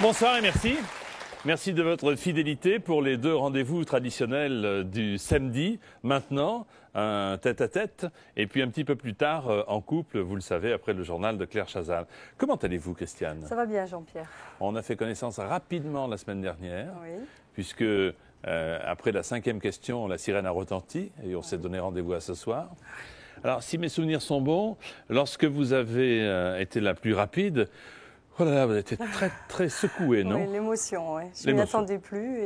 Bonsoir et merci. Merci de votre fidélité pour les deux rendez-vous traditionnels du samedi. Maintenant, un tête-à-tête et puis un petit peu plus tard en couple, vous le savez, après le journal de Claire Chazal. Comment allez-vous, Christiane? Ça va bien, Jean-Pierre. On a fait connaissance rapidement la semaine dernière, Oui. puisque après la 5e question, la sirène a retenti et on s'est donné rendez-vous à ce soir. Alors, si mes souvenirs sont bons, lorsque vous avez été la plus rapide, oh là là, vous avez été très, très secoué, non? Oui, l'émotion, oui. Je ne m'y attendais plus.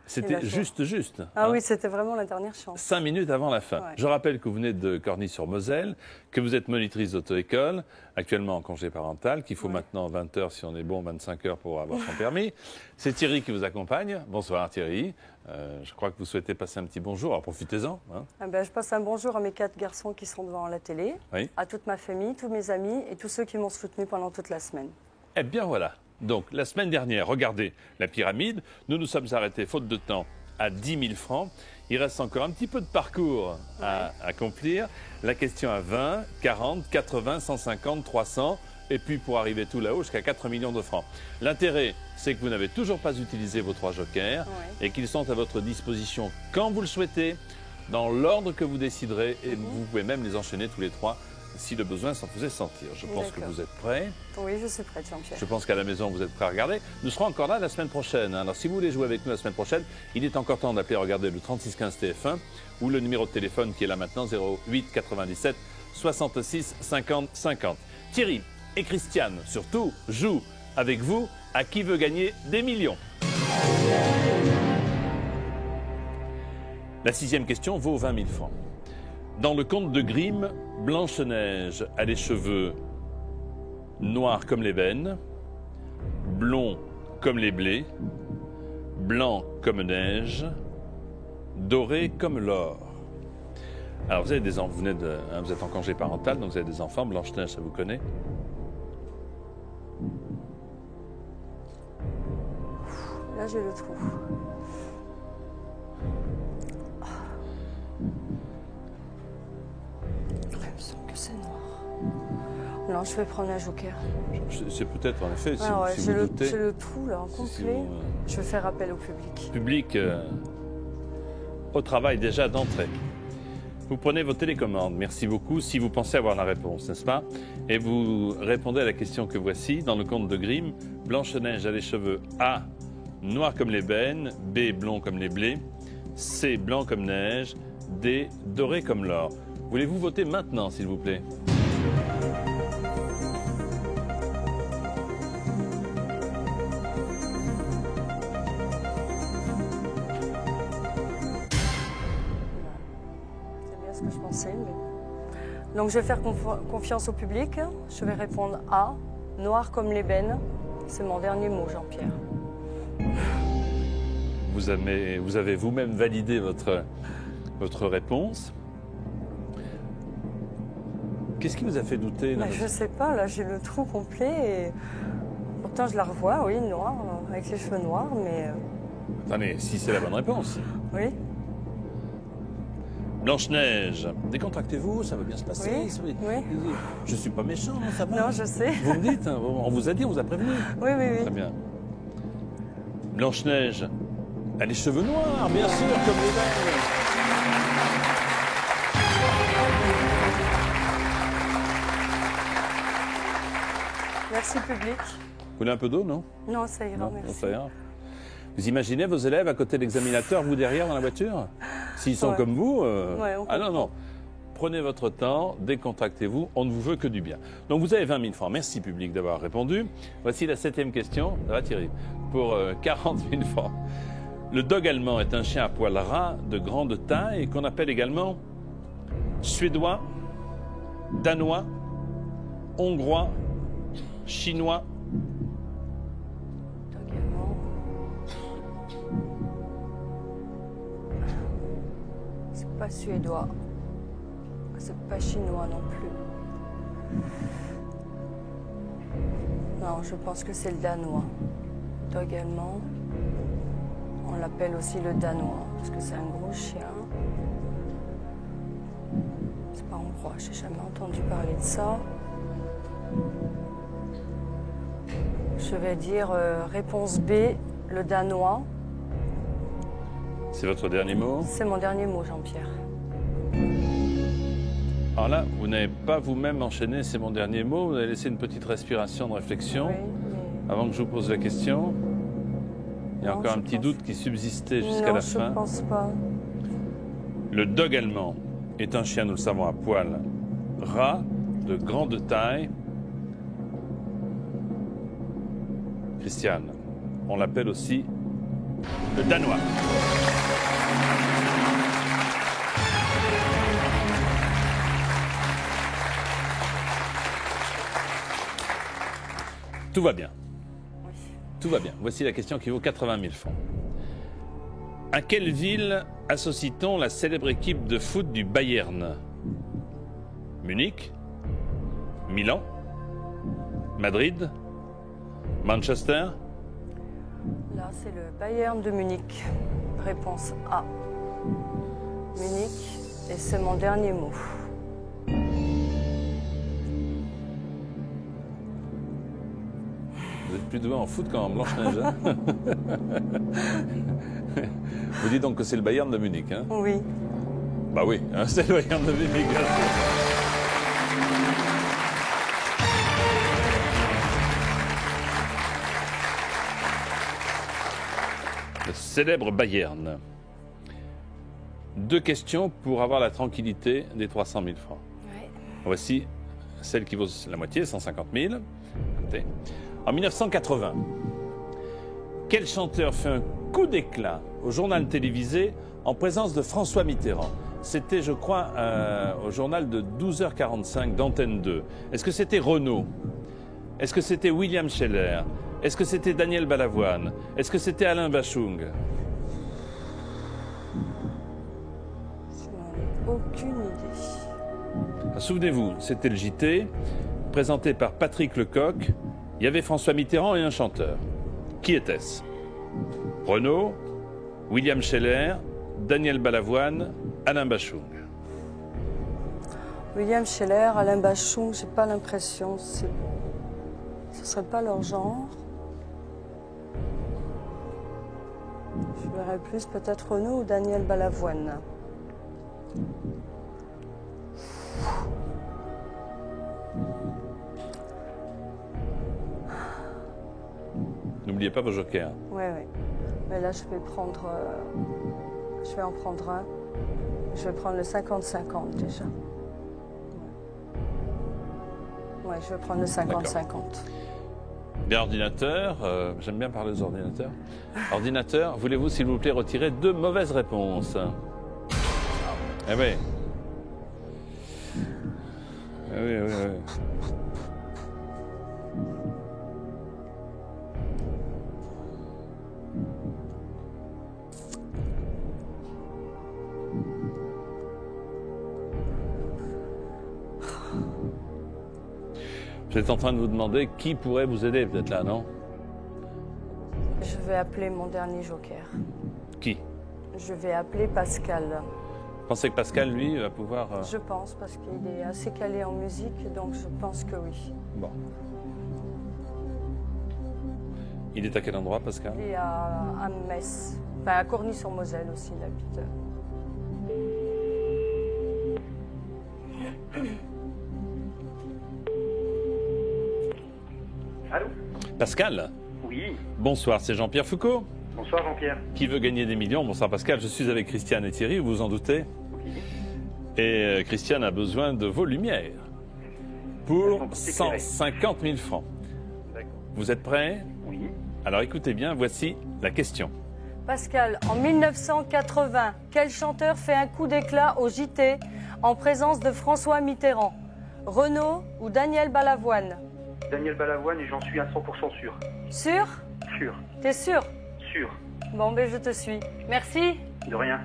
C'était juste. Ah hein? oui, c'était vraiment la dernière chance. 5 minutes avant la fin. Ouais. Je rappelle que vous venez de Corny-sur-Moselle, que vous êtes monitrice d'auto-école, actuellement en congé parental, qu'il faut maintenant 20 heures si on est bon, 25 heures pour avoir son permis. C'est Thierry qui vous accompagne. Bonsoir Thierry. Je crois que vous souhaitez passer un petit bonjour, alors profitez-en. Hein. Ah ben, je passe un bonjour à mes 4 garçons qui sont devant la télé, Oui. à toute ma famille, tous mes amis et tous ceux qui m'ont soutenu pendant toute la semaine. Eh bien voilà. Donc la semaine dernière, regardez la pyramide. Nous nous sommes arrêtés, faute de temps, à 10 000 francs. Il reste encore un petit peu de parcours à accomplir. La question à 20, 40, 80, 150, 300. Et puis pour arriver tout là-haut jusqu'à 4 millions de francs. L'intérêt, c'est que vous n'avez toujours pas utilisé vos 3 jokers et qu'ils sont à votre disposition quand vous le souhaitez, dans l'ordre que vous déciderez. Et vous pouvez même les enchaîner tous les 3 si le besoin s'en faisait sentir. Je pense que vous êtes prêts. Oui, je suis prête, Jean-Pierre. Je pense qu'à la maison, vous êtes prêts à regarder. Nous serons encore là la semaine prochaine. Alors, si vous voulez jouer avec nous la semaine prochaine, il est encore temps d'appeler regarder le 3615 TF1 ou le numéro de téléphone qui est là maintenant, 08 97 66 50 50. Thierry et Christiane, surtout, jouent avec vous à qui veut gagner des millions. La 6e question vaut 20 000 francs. Dans le conte de Grimm, Blanche-Neige a les cheveux noirs comme l'ébène, blonds comme les blés, blancs comme neige, dorés comme l'or. Alors vous avez des enfants, vous êtes en congé parental, donc vous avez des enfants. Blanche-Neige, ça vous connaît? Là, j'ai le trou. Il me semble que c'est noir. Non, je vais prendre un joker. C'est peut-être en effet, si, Ah ouais, si j'ai vous doutez. le trou là en complet. Si vous, Je vais faire appel au public. Public au travail déjà d'entrée. Vous prenez vos télécommandes, merci beaucoup, si vous pensez avoir la réponse, n'est-ce pas? Et vous répondez à la question que voici. Dans le conte de Grimm, Blanche-Neige a les cheveux A, noirs comme l'ébène, B, blonds comme les blés, C, blanc comme neige, D, doré comme l'or. Voulez-vous voter maintenant, s'il vous plaît? C'est bien ce que je pensais. Donc je vais faire confiance au public. Je vais répondre A, noir comme l'ébène. C'est mon dernier mot, Jean-Pierre. Vous avez vous-même validé votre réponse. Qu'est-ce qui vous a fait douter là? Je sais pas, là j'ai le trou complet. Et... Pourtant je la revois, oui, noire, avec les cheveux noirs, mais... Attendez, si c'est la bonne réponse. Oui. Blanche-Neige, décontractez-vous, ça va bien se passer. Oui. Je suis pas méchant, non, ça va. Non, je sais. Vous me dites, hein, on vous a dit, on vous a prévenu. Oui. Très bien. Blanche-Neige a les cheveux noirs, bien sûr, comme l'ébène. Merci public. Vous voulez un peu d'eau, non? Non, ça ira, Non, merci. ça ira. Vous imaginez vos élèves à côté de l'examinateur, vous derrière dans la voiture? S'ils sont comme vous... Ouais, Ah non. Prenez votre temps, décontractez-vous, on ne vous veut que du bien. Donc vous avez 20 000 francs. Merci public d'avoir répondu. Voici la 7e question. Ça va Thierry? Pour 40 000 francs. Le dog allemand est un chien à poil ras de grande taille qu'on appelle également suédois, danois, hongrois, chinois. C'est pas suédois. C'est pas chinois non plus. Non, je pense que c'est le danois. Dog allemand. On l'appelle aussi le danois, parce que c'est un gros chien. C'est pas hongrois, j'ai jamais entendu parler de ça. Je Je vais dire réponse B, le danois. C'est votre dernier mot? C'est mon dernier mot, Jean-Pierre. Alors là, vous n'avez pas vous-même enchaîné, c'est mon dernier mot. Vous avez laissé une petite respiration de réflexion Oui, mais... avant que je vous pose la question. Il y a Non, encore un je petit pense- doute qui subsistait jusqu'à Non, la je fin. pense pas. Le dog allemand est un chien, nous le savons, à poil ras, de grande taille. Christiane, on l'appelle aussi le danois. Tout va bien. Oui. Tout va bien. Voici la question qui vaut 80 000 francs. À quelle ville associe-t-on la célèbre équipe de foot du Bayern? Munich, Milan, Madrid, Manchester? Là, c'est le Bayern de Munich. Réponse A. Munich, et c'est mon dernier mot. Vous êtes plus doué en foot qu'en Blanche-Neige. Hein. Vous dites donc que c'est le Bayern de Munich, hein? Oui. Bah oui, hein, c'est le Bayern de Munich. Bien sûr. Le célèbre Bayern. 2 questions pour avoir la tranquillité des 300 000 francs. Ouais. Voici celle qui vaut la moitié, 150 000. Écoutez. En 1980, quel chanteur fait un coup d'éclat au journal télévisé en présence de François Mitterrand? C'était, je crois, au journal de 12h45 d'Antenne 2. Est-ce que c'était Renaud? Est-ce que c'était William Scheller? Est-ce que c'était Daniel Balavoine? Est-ce que c'était Alain Bachung? Je n'en ai aucune idée. Souvenez-vous, c'était le JT, présenté par Patrick Lecoq. Il y avait François Mitterrand et un chanteur. Qui était-ce? Renaud, William Scheller, Daniel Balavoine, Alain Bachung. William Scheller, Alain Bachung, j'ai pas l'impression. Ce serait pas leur genre. Je verrais plus peut-être Renaud ou Daniel Balavoine. N'oubliez pas vos jokers. Oui, oui. Mais là, je vais en prendre un. Je vais prendre le 50-50 déjà. Ouais, je vais prendre le 50-50. Bien, ordinateur, j'aime bien parler aux ordinateurs. Ordinateur, voulez-vous s'il vous plaît retirer 2 mauvaises réponses? Eh oui. Eh oui, oui, oui. Vous êtes en train de vous demander qui pourrait vous aider, peut-être là, non? Je vais appeler mon dernier joker. Qui? Je vais appeler Pascal. Vous pensez que Pascal, lui, va pouvoir... Je pense, parce qu'il est assez calé en musique, donc je pense que oui. Bon. Il est à quel endroit, Pascal? Il est à Metz. Enfin, à Corny-sur-Moselle aussi, il habite. Allô? Pascal? Oui. Bonsoir, c'est Jean-Pierre Foucault. Bonsoir Jean-Pierre. Qui veut gagner des millions? Bonsoir Pascal, je suis avec Christiane et Thierry, vous vous en doutez. Oui. Et Christiane a besoin de vos lumières pour Elles sont toutes éclairées. 150 000 francs. D'accord. Vous êtes prêts? Oui. Alors écoutez bien, voici la question. Pascal, en 1980, quel chanteur fait un coup d'éclat au JT en présence de François Mitterrand? Renaud ou Daniel Balavoine? Daniel Balavoine et j'en suis à 100% sûr. Sûr? Sûr. T'es sûr? Sûr. Bon, ben je te suis. Merci. De rien.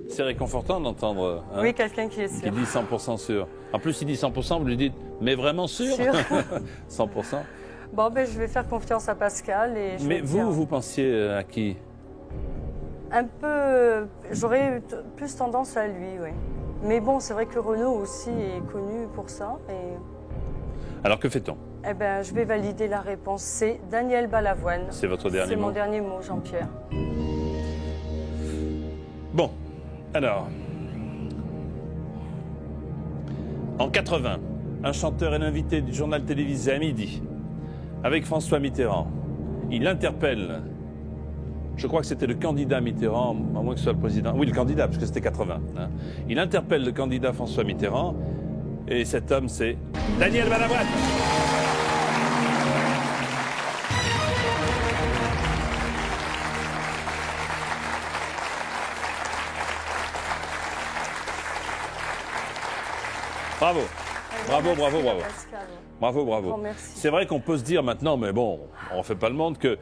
C'est réconfortant d'entendre hein, Oui, quelqu'un qui est qui sûr. dit 100% sûr. En plus, il dit 100%, vous lui dites, mais vraiment sûr, Sûr. 100%. Bon, ben je vais faire confiance à Pascal et je Mais vais dire vous pensiez à qui? un peu, j'aurais plus tendance à lui, oui. Mais bon, c'est vrai que Renaud aussi est connu pour ça. Et Alors que fait-on? Eh bien, je vais valider la réponse C, Daniel Balavoine. C'est votre dernier mot? C'est mon dernier mot, Jean-Pierre. Bon, alors... En 80, un chanteur est l'invité du journal télévisé à midi, avec François Mitterrand. Il interpelle, je crois que c'était le candidat Mitterrand, à moins que ce soit le président. Oui, le candidat, parce que c'était 80. Hein. Il interpelle le candidat François Mitterrand, et cet homme, c'est Daniel Balavoine. Bravo. Bravo, bravo, bravo. Bravo, bravo. C'est vrai qu'on peut se dire maintenant, mais bon, on ne fait pas le monde, que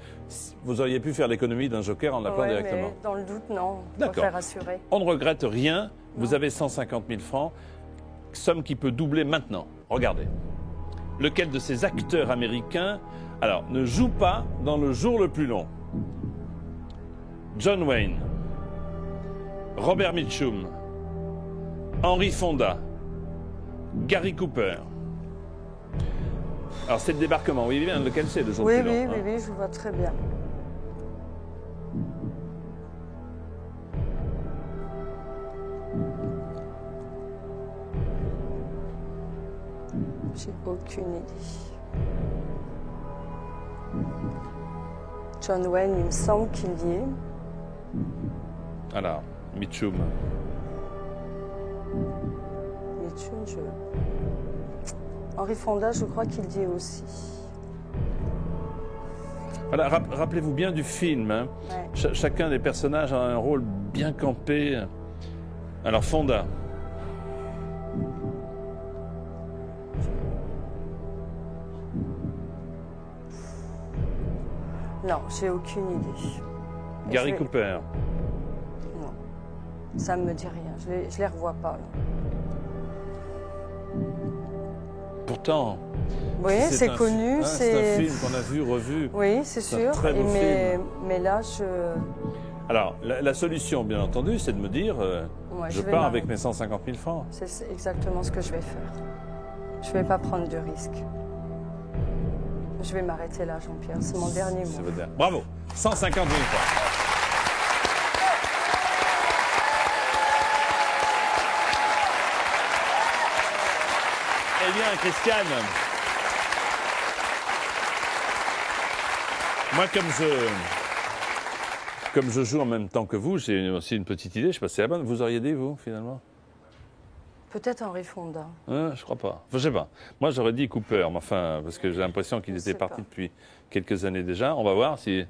vous auriez pu faire l'économie d'un joker en l'appelant directement. Mais dans le doute, non. D'accord. Faire assurer. On ne regrette rien. Vous avez 150 000 francs, somme qui peut doubler maintenant. Regardez. Lequel de ces acteurs américains, alors, ne joue pas dans Le Jour le plus long? John Wayne, Robert Mitchum, Henry Fonda, Gary Cooper. Alors c'est le débarquement, oui, bien, lequel c'est, Le Jour le plus long? Oui, je vois très bien. J'ai aucune idée. John Wayne, il me semble qu'il y est. Alors, Mitchum. Henry Fonda, je crois qu'il y est aussi. Voilà, rappelez-vous bien du film. Hein. Ouais. Chacun des personnages a un rôle bien campé. Alors, Fonda. Non, j'ai aucune idée. Gary Cooper. Non, ça ne me dit rien. Je les revois pas. Là. Pourtant, oui, c'est connu. C'est un film qu'on a vu, revu. Oui, c'est sûr. Très beau film. Mais là, je... Alors, la solution, bien entendu, c'est de me dire, je pars avec mes 150 000 francs. C'est exactement ce que je vais faire. Je ne vais pas prendre de risques. Je vais m'arrêter là, Jean-Pierre. C'est mon dernier mot. Bravo. 150 000 francs. Eh bien, Christiane, moi, comme je joue en même temps que vous, j'ai aussi une petite idée. Je sais pas si c'est la bonne. Vous auriez dit, vous, finalement? Peut-être Henry Fonda. Je crois pas. Enfin, je sais pas. Moi, j'aurais dit Cooper, mais enfin, parce que j'ai l'impression qu'il était parti depuis quelques années déjà. On va voir si...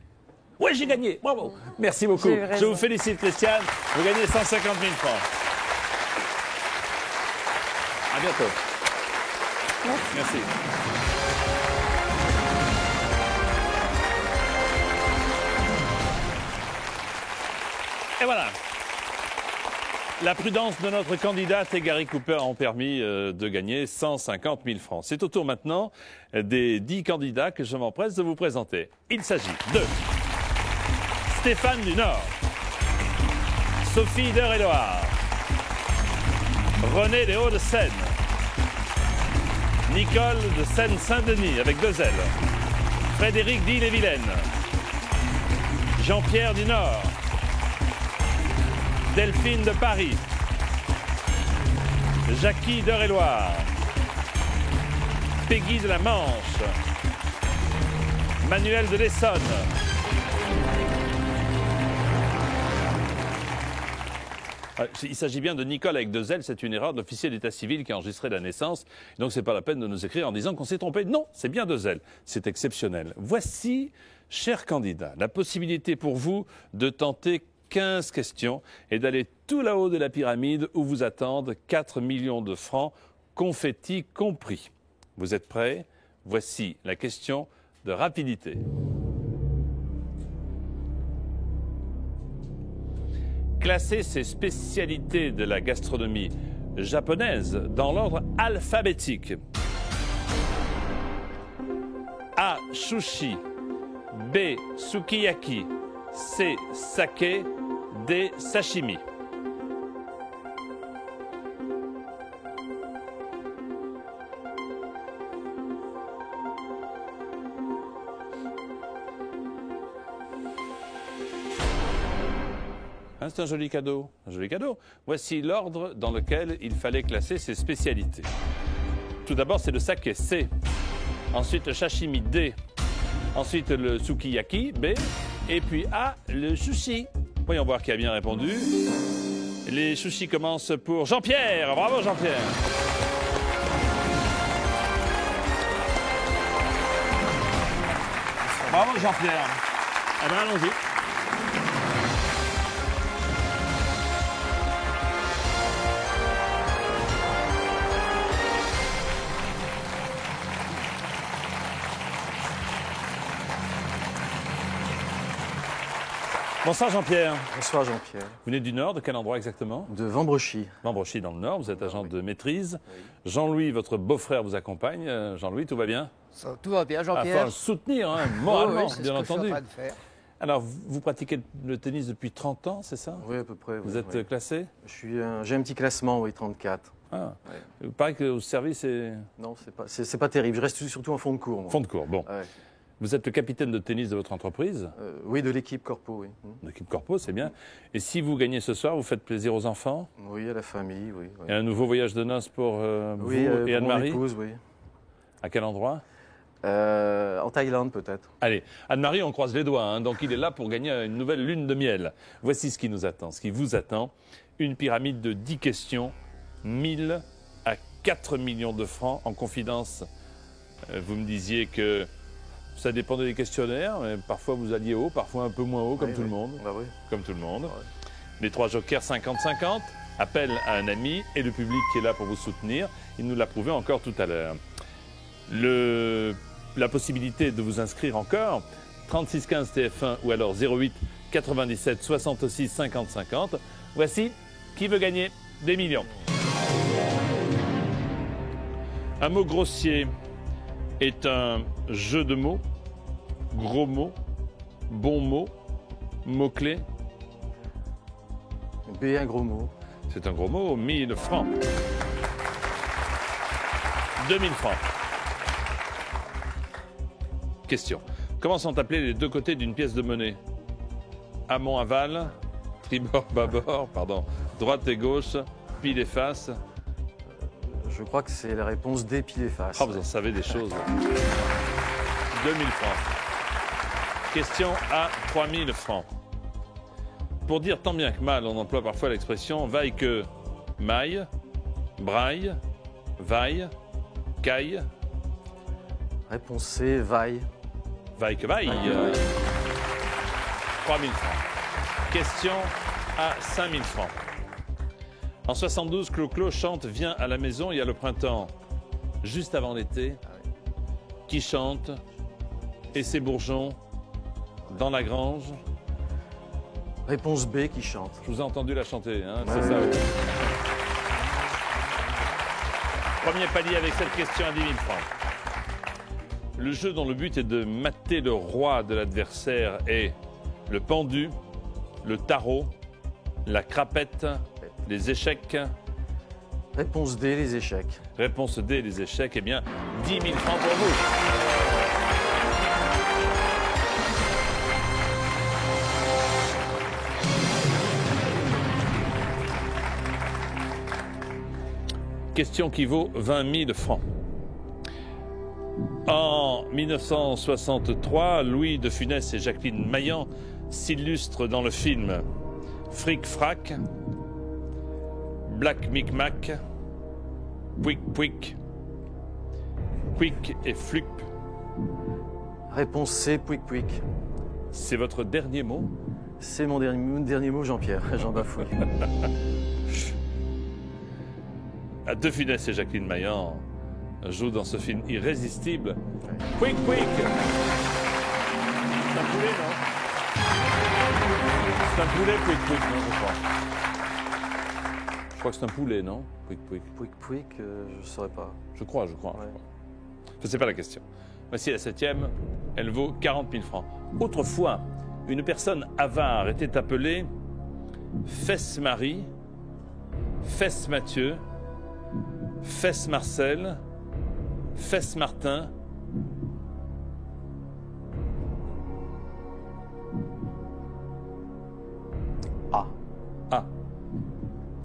Oui, j'ai gagné. Bravo. Merci beaucoup. Je vous félicite, Christiane. Vous gagnez 150 000 francs. À bientôt. Merci. Et voilà. La prudence de notre candidate et Gary Cooper ont permis de gagner 150 000 francs. C'est au tour maintenant des 10 candidats que je m'empresse de vous présenter. Il s'agit de Stéphane du Nord, Sophie d'Eure-et-Loire, René des Hauts-de-Seine, Nicole de Seine-Saint-Denis avec 2 L, Frédéric d'Ille-et-Vilaine, Jean-Pierre du Nord, Delphine de Paris, Jackie d'Eure-et-Loire, Peggy de la Manche, Manuel de l'Essonne, il s'agit bien de Nicole avec 2 L, c'est une erreur de l'officier d'état civil qui a enregistré la naissance. Donc c'est pas la peine de nous écrire en disant qu'on s'est trompé. Non, c'est bien 2 L. C'est exceptionnel. Voici, chers candidats, la possibilité pour vous de tenter 15 questions et d'aller tout là-haut de la pyramide où vous attendent 4 millions de francs, confettis compris. Vous êtes prêts? Voici la question de rapidité. Classer ces spécialités de la gastronomie japonaise dans l'ordre alphabétique. A. Sushi. B. Sukiyaki. C. Sake. D. Sashimi. Hein, c'est un joli cadeau. Un joli cadeau. Voici l'ordre dans lequel il fallait classer ses spécialités. Tout d'abord, c'est le saké C. Ensuite, le sashimi D. Ensuite, le sukiyaki B. Et puis A, le sushi. Voyons voir qui a bien répondu. Les sushis commencent pour Jean-Pierre. Bravo, Jean-Pierre. Bravo, Jean-Pierre. Eh bien, allons-y. Bonsoir Jean-Pierre. Bonsoir Jean-Pierre. Vous venez du Nord, de quel endroit exactement? De Vambrechy. Vambrechy dans le Nord, vous êtes agent de maîtrise. Jean-Louis, votre beau-frère, vous accompagne. Jean-Louis, tout va bien? Tout va bien, Il Jean-Pierre. faut le soutenir, hein, moralement, c'est bien ce que entendu. je suis en train de faire. Alors, vous pratiquez le tennis depuis 30 ans, c'est ça? Oui, à peu près. Vous oui, êtes oui. classé? J'ai un petit classement, oui, 34. Ah. Ouais. Il paraît que au service, c'est Non, c'est pas terrible. Je reste surtout en fond de cours. Moi. fond de cours. Bon. Ouais. Vous êtes le capitaine de tennis de votre entreprise, Oui, de l'équipe Corpo, oui. l'équipe Corpo, c'est bien. Et si vous gagnez ce soir, vous faites plaisir aux enfants? Oui, à la famille, oui. Et un nouveau voyage de noces pour vous Oui, et pour mon Anne-Marie? épouse, oui. À quel endroit? En Thaïlande, peut-être. Allez, Anne-Marie, on croise les doigts, hein, donc il est là pour gagner une nouvelle lune de miel. Voici ce qui nous attend, ce qui vous attend. Une pyramide de 10 questions, 1000 à 4 millions de francs. En confidence, vous me disiez que ça dépendait des questionnaires, mais parfois vous alliez haut, parfois un peu moins haut, comme Oui, tout le oui. monde. Bah oui. Comme tout le monde. Ouais. Les 3 jokers 50-50, appel à un ami et le public qui est là pour vous soutenir. Il nous l'a prouvé encore tout à l'heure. La possibilité de vous inscrire encore, 3615 TF1 ou alors 08 97 66 50 50. Voici qui veut gagner des millions. Un mot grossier est un jeu de mots, gros mots, bon mot, mot-clé. B, un gros mot. C'est un gros mot, 1000 francs. 2000 francs. Question. Comment sont appelés les deux côtés d'une pièce de monnaie? Amont, aval, tribord, bâbord, pardon, droite et gauche, pile et face. Je crois que c'est la réponse D, pile et face. Ah, vous en savez des choses. 2000 francs. Question à 3000 francs. Pour dire tant bien que mal, on emploie parfois l'expression vaille que maille, braille, vaille, caille, Réponse C, vaille. vaille que vaille. 3000 francs. Question à 5000 francs. En 72, Clo-Clo chante Viens à la maison, il y a le printemps juste avant l'été. Qui chante et ses bourgeons dans la grange. Réponse B, qui chante. Je vous ai entendu la chanter, hein, c'est Ouais, ça. ouais. Oui. Premier palier avec cette question à 10 000 francs. Le jeu dont le but est de mater le roi de l'adversaire est le pendu, le tarot, la crapette, les échecs. Réponse D, les échecs. Réponse D, les échecs. Eh bien, 10 000 francs pour vous. Question qui vaut 20 000 francs. En 1963, Louis de Funès et Jacqueline Maillan s'illustrent dans le film Fric Frac, Black Micmac, Pouic Pouic, Quick et Flup. Réponse C, pouic pouic. C'est votre dernier mot? C'est mon dernier mot, Jean-Pierre. J'en bafouille. À De Funès et Jacqueline Maillan jouent dans ce film irrésistible. Pouic Pouic. C'est un poulet, non? C'est un poulet, Pouic Pouic, non, je crois. Je crois que c'est un poulet, non? Pouic Pouic. Pouic pouic, je ne saurais pas. Je crois. Ouais. Enfin, c'est pas la question. Voici la 7e. Elle vaut 40 000 francs. Autrefois, une personne avare était appelée Fesse Marie, Fesse Mathieu, Fesse Marcel, Fesse Martin. A.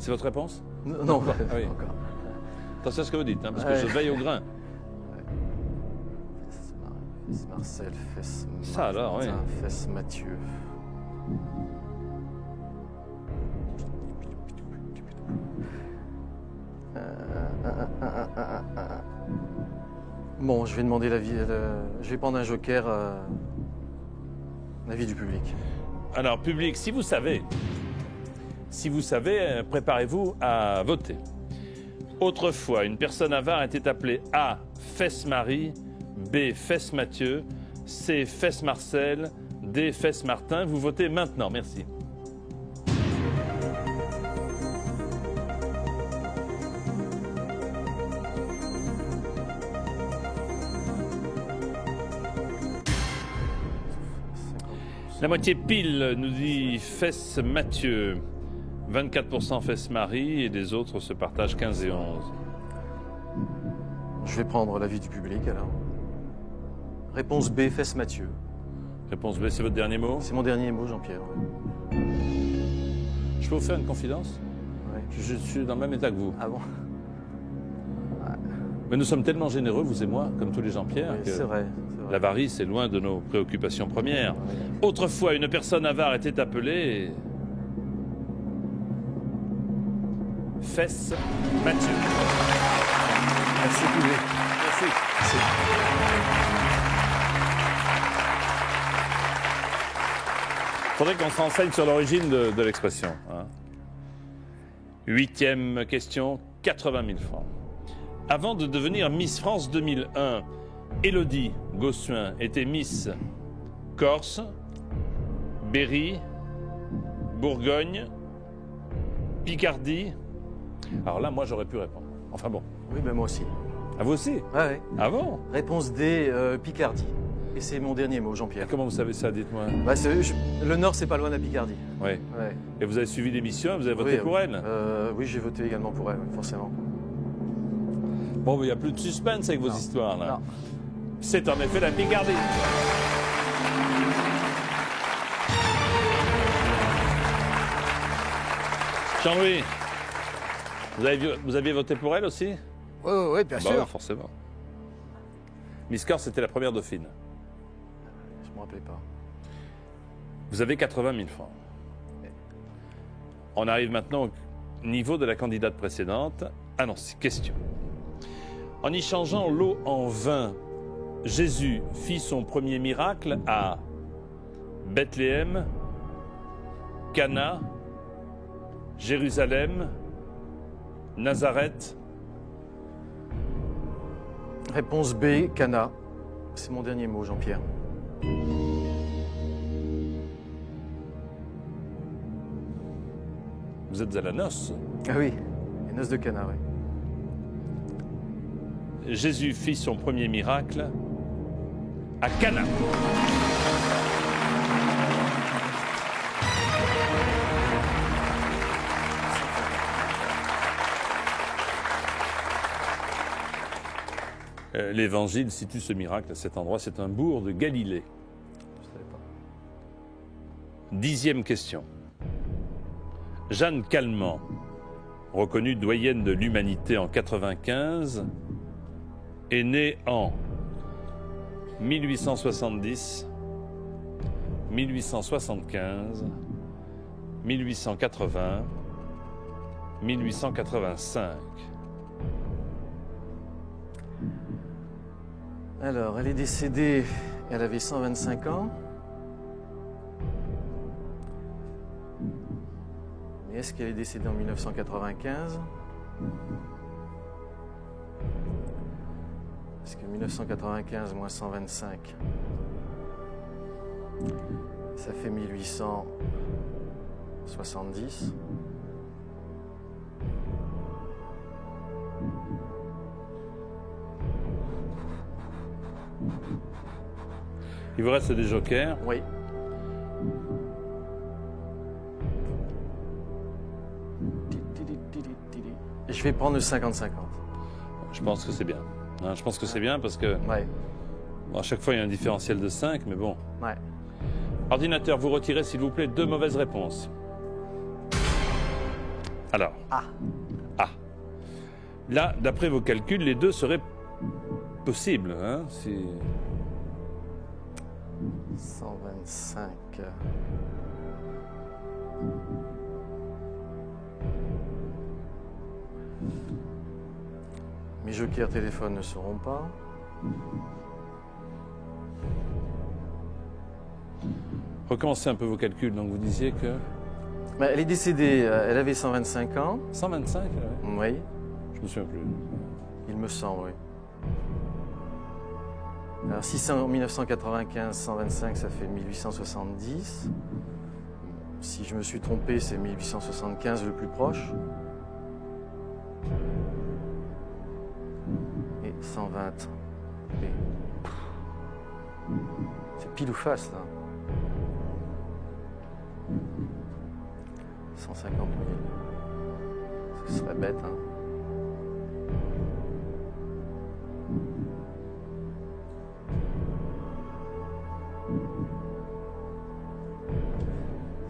C'est votre réponse? Non, Ah oui. encore. Attention à ce que vous dites, hein, parce que Ouais. je veille au grain. Fess Marcel, Fess Ça alors, oui. Martin, Fess Mathieu. Bon, je vais demander l'avis. Je vais prendre un joker. L'avis du public. Alors, public, si vous savez, préparez-vous à voter. Autrefois, une personne avare était appelée A. Fess Marie, B. Fess Mathieu, C. Fess Marcel, D. Fess Martin. Vous votez maintenant. Merci. La moitié pile nous dit Fess Mathieu, 24% Fess Marie et les autres se partagent 15 et 11. Je vais prendre l'avis du public alors. Réponse B, Fess Mathieu. Réponse B, c'est votre dernier mot? C'est mon dernier mot, Jean-Pierre. Je peux vous faire une confidence? Ouais. Je suis dans le même état que vous. Ah bon? Mais nous sommes tellement généreux, vous et moi, comme tous les Jean-Pierre, Oui, que c'est vrai. l'avarie, c'est loin de nos préoccupations premières. Autrefois, une personne avare était appelée Fess Mathieu. Merci, public. Merci. Faudrait qu'on s'enseigne sur l'origine de l'expression. Hein. 8e question, 80 000 francs. Avant de devenir Miss France 2001, Élodie Gossuin était Miss Corse, Berry, Bourgogne, Picardie. Alors là, moi, j'aurais pu répondre. Enfin bon. Oui, ben moi aussi. À vous aussi? Ah ouais. Ah bon? Réponse D, Picardie. Et c'est mon dernier mot, Jean-Pierre. Comment vous savez ça? Dites-moi. Bah, le Nord, c'est pas loin de la Picardie. Oui. Ouais. Et vous avez suivi l'émission, vous avez voté pour elle? Oui, j'ai voté également pour elle, forcément. Bon, il n'y a plus de suspense avec vos Non. histoires, là. Non. C'est en effet la Picardie. Jean-Louis, vous aviez voté pour elle aussi? Oui, bien Bah sûr. ouais, forcément. Miss Corse, c'était la première dauphine. Je me rappelais pas. Vous avez 80 000 francs. On arrive maintenant au niveau de la candidate précédente. Ah non, c'est question. En y changeant l'eau en vin, Jésus fit son premier miracle à Bethléem, Cana, Jérusalem, Nazareth. Réponse B, Cana. C'est mon dernier mot, Jean-Pierre. Vous êtes à la noce. Ah oui, les noces de Cana, oui. Jésus fit son premier miracle à Cana. L'Évangile situe ce miracle à cet endroit. C'est un bourg de Galilée. Je savais pas. 10e question. Jeanne Calment, reconnue doyenne de l'humanité en 95, est née en 1870, 1875, 1880, 1885. Alors, elle est décédée, elle avait 125 ans. Mais est-ce qu'elle est décédée en 1995? Parce que 1995 moins 125, ça fait 1870. Il vous reste des jokers. Oui. Je vais prendre le 50-50. Je pense que c'est bien. Hein, je pense que c'est bien parce que Ouais, bon, à chaque fois il y a un différentiel de 5, mais bon. ouais. Ordinateur, vous retirez s'il vous plaît 2 mauvaises réponses. Alors. Ah. Ah. Là, d'après vos calculs, les deux seraient possibles. Hein, 125. Mes jokers téléphones ne seront pas. Recommencez un peu vos calculs. Donc vous disiez que... Ben, elle est décédée, elle avait 125 ans. 125, ouais. Oui, Je me souviens plus. il me semble, oui. Alors, 1995, 125, ça fait 1870. Si je me suis trompé, c'est 1875 le plus proche. Et 120. Et... C'est pile ou face, là. 150 000. Ce serait bête, hein.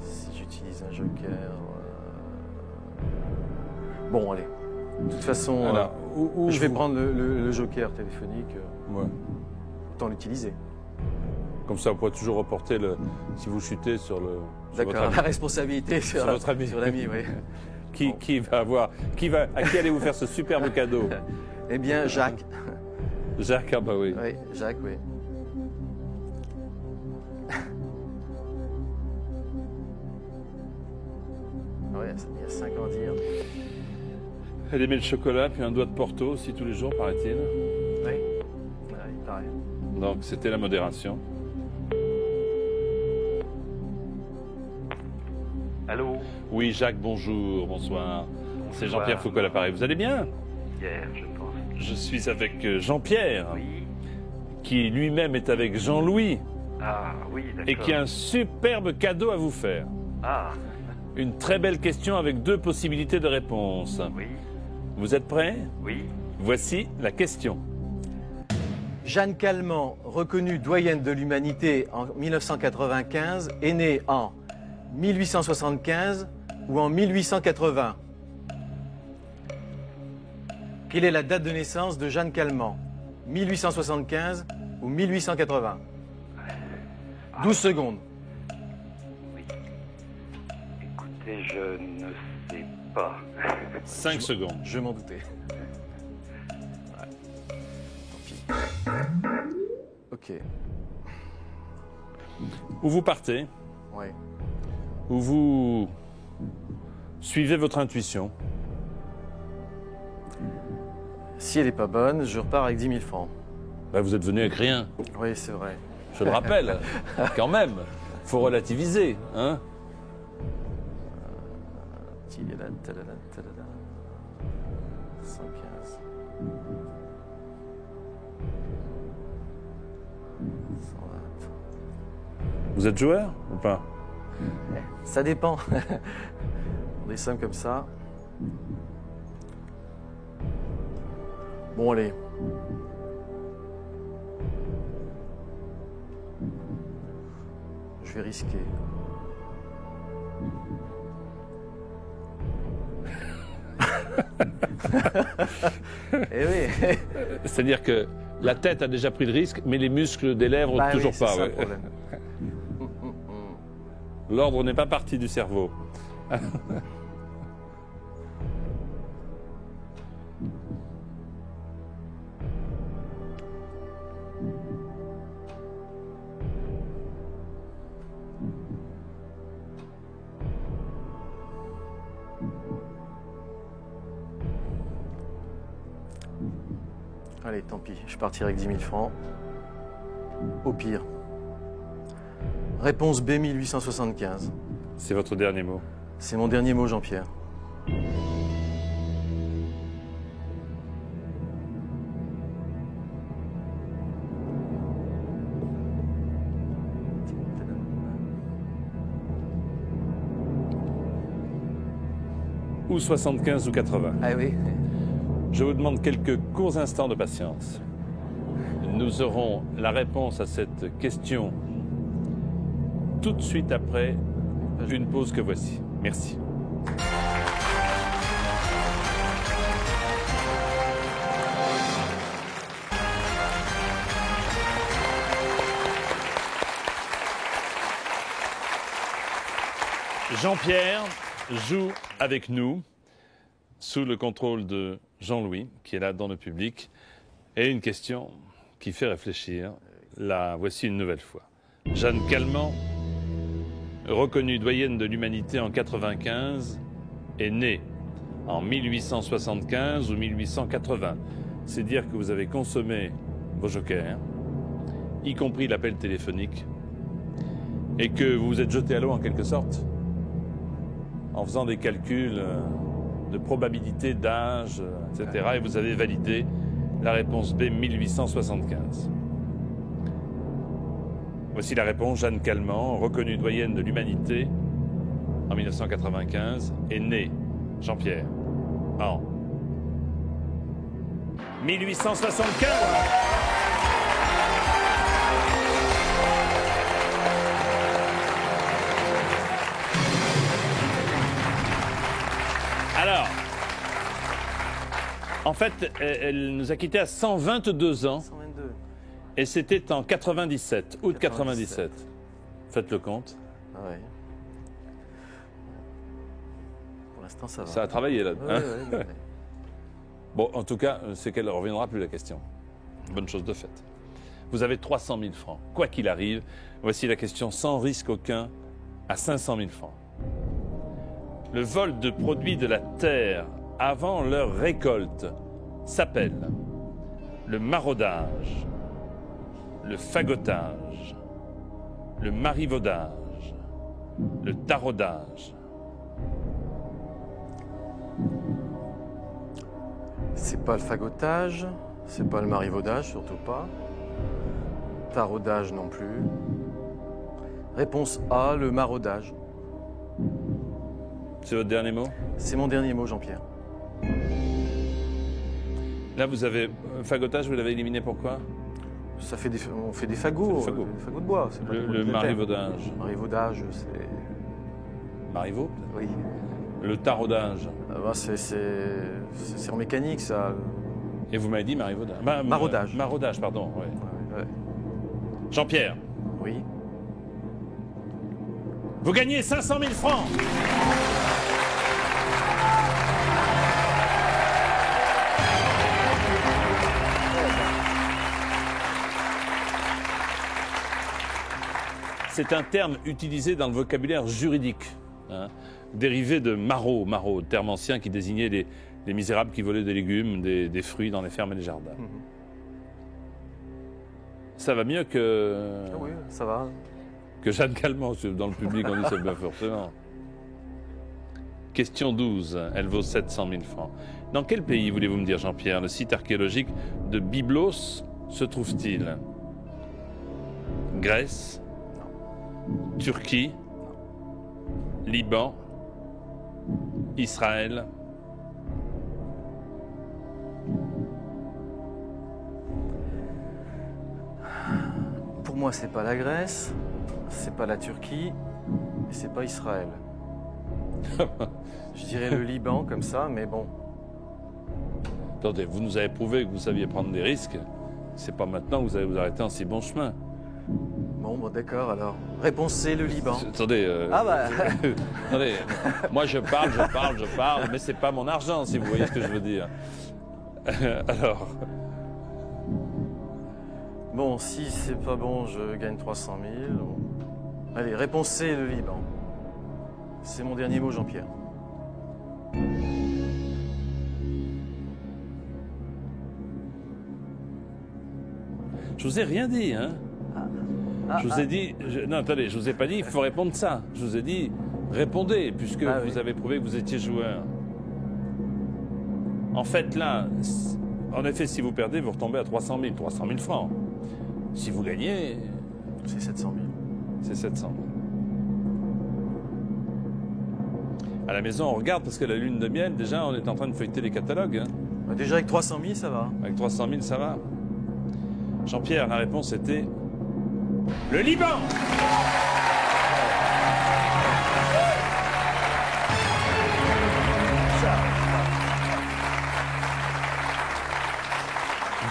Si j'utilise un joker... Bon, allez. De toute façon, Alors, je vais prendre le joker téléphonique. Ouais. Autant l'utiliser. Comme ça, vous pourrez toujours reporter si vous chutez sur votre D'accord, ami. la responsabilité Sur votre ami. Sur l'ami, oui. Qui va à qui allez-vous faire ce superbe cadeau? Eh bien, Jacques. Jacques, ah bah oui. Oui, Jacques, oui. Oui, il y a 5 ans dire. Elle aimait le chocolat, puis un doigt de Porto aussi tous les jours, paraît-il. Oui, il paraît. Donc c'était la modération. Allô? Oui, Jacques, bonjour, bonsoir. C'est Bonsoir. Jean-Pierre Foucault à l'appareil. Vous allez bien? Hier, je pense. Je suis avec Jean-Pierre, Oui. qui lui-même est avec Jean-Louis, Ah, oui, d'accord. et qui a un superbe cadeau à vous faire. Ah, Une très belle question avec 2 possibilités de réponse. oui, Vous êtes prêts? oui. Voici la question. Jeanne Calment, reconnue doyenne de l'humanité en 1995, est née en 1875 ou en 1880. Quelle est la date de naissance de Jeanne Calment? 1875 ou 1880? 12 secondes. Oui. Écoutez, je ne sais pas. 5 secondes. Je m'en doutais. Ouais. Tant pis. Ok. Où vous partez, Oui. où vous suivez votre intuition. Si elle n'est pas bonne, je repars avec 10 000 francs. Bah, vous êtes venu avec rien, Oui, c'est vrai. je le rappelle. Quand même, faut relativiser, hein. Tidala, tadala, tadala. 115. 120. Vous êtes joueur ou pas? Ça dépend. Pour des sommes comme ça. Bon, allez. Je vais risquer. Eh oui. C'est-à-dire que la tête a déjà pris le risque, mais les muscles des lèvres Bah oui, toujours c'est pas. ça le ouais. problème. L'ordre n'est pas parti du cerveau. Allez, tant pis, je partirai avec 10 000 francs. Au pire. Réponse B, 1875. C'est votre dernier mot. C'est mon dernier mot, Jean-Pierre. Ou 75 ou 80. Ah oui. Je vous demande quelques courts instants de patience. Nous aurons la réponse à cette question tout de suite après une pause que voici. Merci. Jean-Pierre joue avec nous, sous le contrôle de Jean-Louis, qui est là dans le public. Et une question qui fait réfléchir. La voici une nouvelle fois. Jeanne Calment, reconnue doyenne de l'humanité en 95, est née en 1875 ou 1880. C'est dire que vous avez consommé vos jokers, y compris l'appel téléphonique, et que vous vous êtes jeté à l'eau en quelque sorte, en faisant des calculs de probabilité d'âge, etc. Et vous avez validé la réponse B, 1875. Voici la réponse. Jeanne Calment, reconnue doyenne de l'humanité en 1995, est née, Jean-Pierre, en 1875. Alors, en fait, elle nous a quittés à 122 ans. 122. Et c'était en 97, août 97. Faites le compte. Ah ouais. Pour l'instant, ça va. Ça a travaillé là. Ouais, ouais. Bon, en tout cas, c'est qu'elle ne reviendra plus la question. Bonne chose de faite. Vous avez 300 000 francs. Quoi qu'il arrive, voici la question sans risque aucun à 500 000 francs. Le vol de produits de la terre avant leur récolte s'appelle le maraudage, le fagotage, le marivaudage, le taraudage. C'est pas le fagotage, c'est pas le marivaudage, surtout pas. Taraudage non plus. Réponse A, le maraudage. C'est votre dernier mot? C'est mon dernier mot, Jean-Pierre. Là, vous avez fagotage, vous l'avez éliminé pourquoi? Ça fait on fait des fagots, des fagots. des fagots de bois. C'est pas des Le terre. marivaudage. Marivaudage, c'est... Marivaux? Oui. Le taraudage. Ah bah, c'est en mécanique, ça. Et vous m'avez dit marivaudage. Maraudage. Maraudage, pardon. Ouais. Ouais. Jean-Pierre, Oui. vous gagnez 500 000 francs. C'est un terme utilisé dans le vocabulaire juridique, hein, dérivé de maraud, terme ancien qui désignait les misérables qui volaient des légumes, des fruits dans les fermes et les jardins. Ça va mieux que... Ah oui, ça va. Que Jeanne Calment, dans le public, on dit ça bien forcément. Question 12, elle vaut 700 000 francs. Dans quel pays, voulez-vous me dire, Jean-Pierre, le site archéologique de Byblos se trouve-t-il? Grèce, Turquie, Liban, Israël. Pour moi, c'est pas la Grèce, c'est pas la Turquie, et c'est pas Israël. Je dirais le Liban comme ça, mais bon. Attendez, vous nous avez prouvé que vous saviez prendre des risques. C'est pas maintenant que vous allez vous arrêter en si bon chemin. Bon, d'accord, alors. Réponse C, le Liban. Attendez, Ah bah. attendez, moi je parle, mais c'est pas mon argent, si vous voyez ce que je veux dire. Alors, Bon, si c'est pas bon, je gagne 300 000. Bon. Allez, réponse C, le Liban. C'est mon dernier mot, Jean-Pierre. je vous ai rien dit, hein. Je vous ai dit, non attendez, je vous ai pas dit il faut répondre ça. Je vous ai dit répondez puisque Ah, vous oui. avez prouvé que vous étiez joueur. En fait là, en effet si vous perdez vous retombez à 300 000 francs. Si vous gagnez, C'est 700 000. c'est 700 000. À la maison on regarde parce que la lune de miel déjà on est en train de feuilleter les catalogues. Hein. Bah, déjà, avec 300 000, ça va. Avec 300 000 ça va. Jean-Pierre, la réponse était le Liban.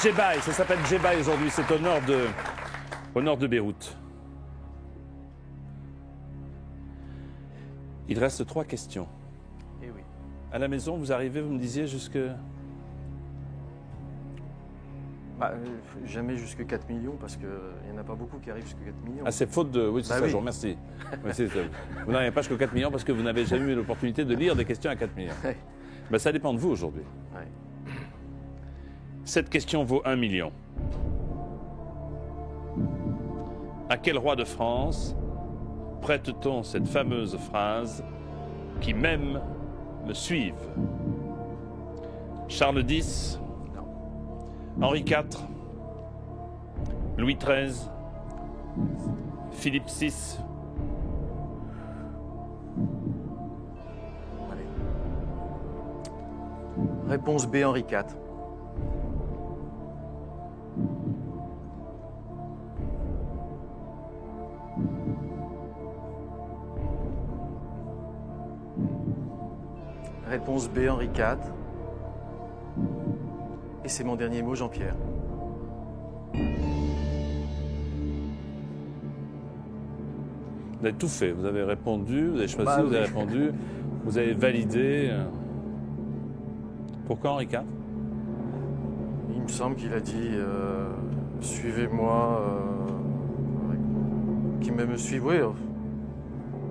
Djebaï, ça s'appelle Djebaï aujourd'hui, c'est au nord de Beyrouth. Il reste 3 questions. Eh oui. À la maison, vous arrivez, vous me disiez, jusque... Bah, jamais jusque 4 millions, parce qu'il n'y en a pas beaucoup qui arrivent jusque 4 millions. Ah, c'est faute de... Oui, c'est Bah ça, oui. je vous remercie. Oui, c'est ça. Vous n'arrivez pas jusqu'aux 4 millions parce que vous n'avez jamais eu l'opportunité de lire des questions à 4 millions. Ouais. Ben, ça dépend de vous aujourd'hui. Ouais. Cette question vaut 1 million. À quel roi de France prête-t-on cette fameuse phrase « qui même me suive » Charles X, Henri IV, Louis XIII, Philippe VI. Allez. Réponse B, Henri IV. Réponse B, Henri IV. Et c'est mon dernier mot, Jean-Pierre. Vous avez tout fait, vous avez répondu, vous avez choisi, Bah, vous avez oui. répondu, vous avez validé. Pourquoi Henri IV? Il me semble qu'il a dit suivez-moi, qu'il me suive. Oui,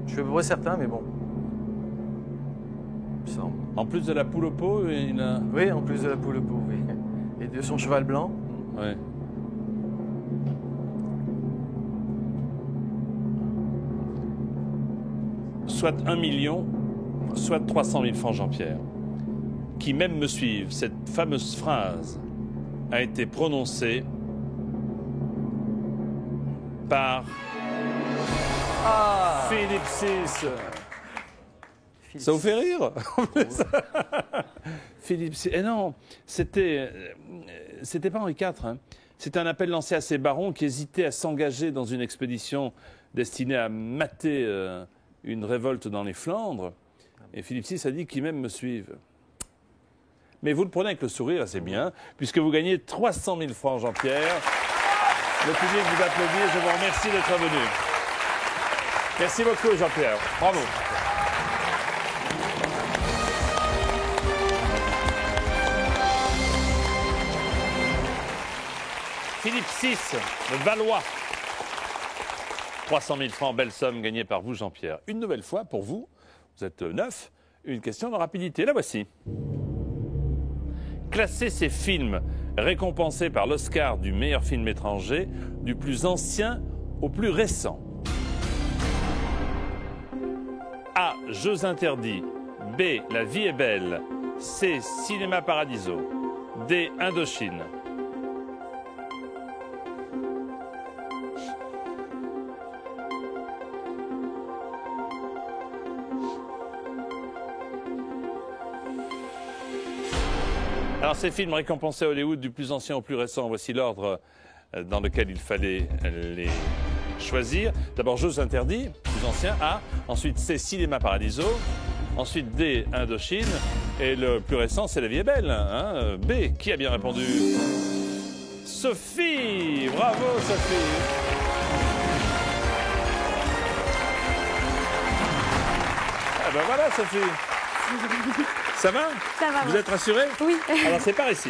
je suis à peu près certain, mais bon. Il me semble. En plus de la poule au pot, il a... Oui, en plus de la poule au pot, oui. Et de son cheval blanc. Ouais. Soit 1 million, soit 300 000 francs, Jean-Pierre. Qui même me suivent, cette fameuse phrase a été prononcée par Philippe VI. Ça vous fait rire? Philippe VI. Eh non, c'était pas Henri IV. Hein. C'était un appel lancé à ces barons qui hésitaient à s'engager dans une expédition destinée à mater une révolte dans les Flandres. Et Philippe VI a dit qui même me suivent. Mais vous le prenez avec le sourire, c'est bien, puisque vous gagnez 300 000 francs, Jean-Pierre. Le public vous applaudit et je vous remercie d'être venu. Merci beaucoup, Jean-Pierre. Bravo. Philippe VI, le Valois. 300 000 francs, belle somme gagnée par vous, Jean-Pierre. Une nouvelle fois, pour vous, vous êtes neuf, une question de rapidité. La voici. Classez ces films récompensés par l'Oscar du meilleur film étranger, du plus ancien au plus récent. A. Jeux interdits. B. La vie est belle. C. Cinéma Paradiso. D. Indochine. Alors, ces films récompensés à Hollywood du plus ancien au plus récent, voici l'ordre dans lequel il fallait les choisir. D'abord, Jeux interdits, plus ancien, A. Ensuite, C. Cinéma Paradiso. Ensuite, D. Indochine. Et le plus récent, c'est La vie est belle. Hein. B. Qui a bien répondu? Sophie. Bravo, Sophie. Ah ben voilà, Sophie. Ça va? Ça va. Vous êtes rassurée? Oui. Alors c'est par ici.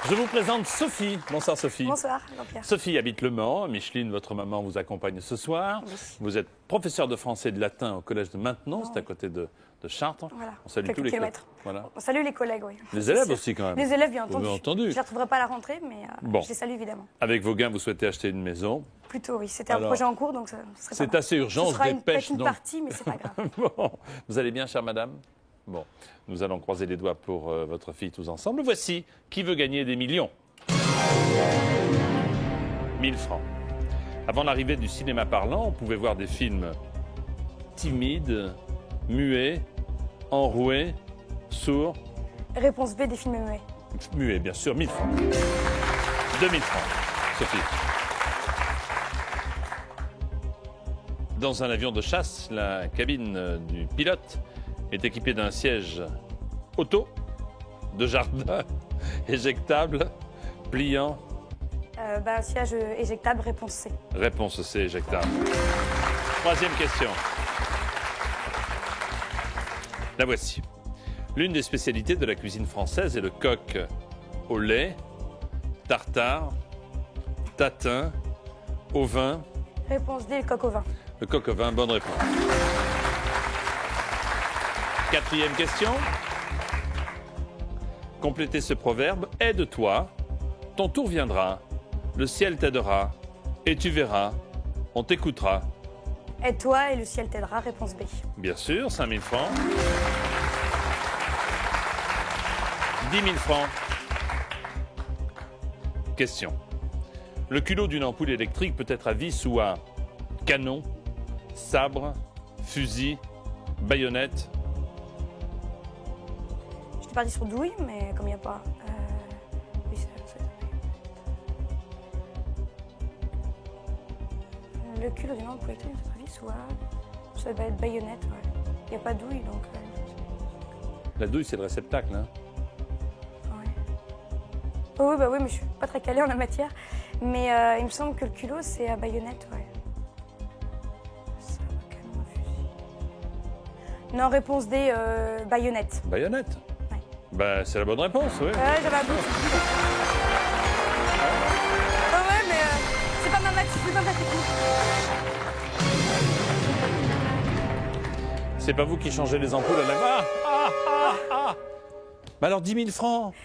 Je vous présente Sophie. Bonsoir Sophie. Bonsoir, Jean-Pierre. Sophie habite Le Mans. Micheline, votre maman, vous accompagne ce soir. Oui. Vous êtes professeur de français et de latin au collège de Maintenon, c'est à côté de Chartres. Voilà. On salue Quelques tous les kilomètres. Voilà. On salue les collègues, oui. Les élèves C'est sûr. aussi quand même. Les élèves, bien Vous entendu. avez entendu. Je ne les retrouverai pas à la rentrée, mais Bon. je les salue évidemment. Avec vos gains, vous souhaitez acheter une maison. Plutôt, oui. C'était un Alors, projet en cours, donc ça serait C'est pas mal. assez urgent, on Ce se sera dépêche. peut-être une donc. partie, mais c'est pas grave. Bon. Vous allez bien, chère madame? Bon, nous allons croiser les doigts pour votre fille tous ensemble. Voici qui veut gagner des millions. 1000 francs. Avant l'arrivée du cinéma parlant, on pouvait voir des films timides, muets, enroués, sourds. Réponse B, des films muets. Muets, bien sûr, 1000 francs. 2000 francs. Sophie. Dans un avion de chasse, la cabine du pilote est équipée d'un siège auto, de jardin, éjectable, pliant. Siège éjectable, réponse C. Réponse C, éjectable. Troisième question. La voici. L'une des spécialités de la cuisine française est le coq au lait, tartare, tatin, au vin. Réponse D, le coq au vin. Le coq au vin, bonne réponse. Quatrième question. Complétez ce proverbe. Aide-toi, ton tour viendra, le ciel t'aidera, et tu verras, on t'écoutera. Aide-toi et le ciel t'aidera, réponse B. Bien sûr, 5 000 francs. 10 000 francs. Question. Le culot d'une ampoule électrique peut être à vis ou à canon, sabre, fusil, baïonnette. J'étais partie sur douille, mais comme il n'y a pas... oui, le culot d'une ampoule électrique peut être à vis ou à... Ça va être baïonnette, ouais. Il n'y a pas de douille, donc... La douille, c'est le réceptacle, hein. Oh, oui, oui, mais je suis pas très calée en la matière. Mais il me semble que le culot, c'est à baïonnette, ouais. Ça va, canon, fusil. Non, réponse D, baïonnette. Baïonnette. Ouais. Bah, c'est la bonne réponse, oui. Ouais, j'avais un doute. Oh ouais, mais c'est pas ma technique. C'est pas vous qui changez les ampoules à la... Bah alors 10 000 francs.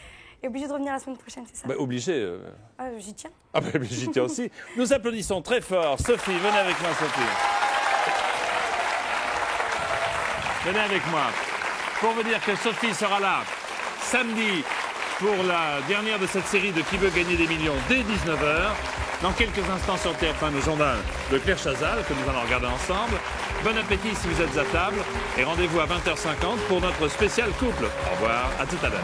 Et obligé de revenir la semaine prochaine, c'est ça? Bah, obligé. J'y tiens. Ah bah j'y tiens aussi. Nous applaudissons très fort Sophie. Venez avec moi, Sophie. Venez avec moi. Pour vous dire que Sophie sera là samedi pour la dernière de cette série de Qui veut gagner des millions dès 19h. Dans quelques instants sur TF1, le journal de Claire Chazal que nous allons regarder ensemble. Bon appétit si vous êtes à table et rendez-vous à 20h50 pour notre spécial couple. Au revoir, à tout à l'heure.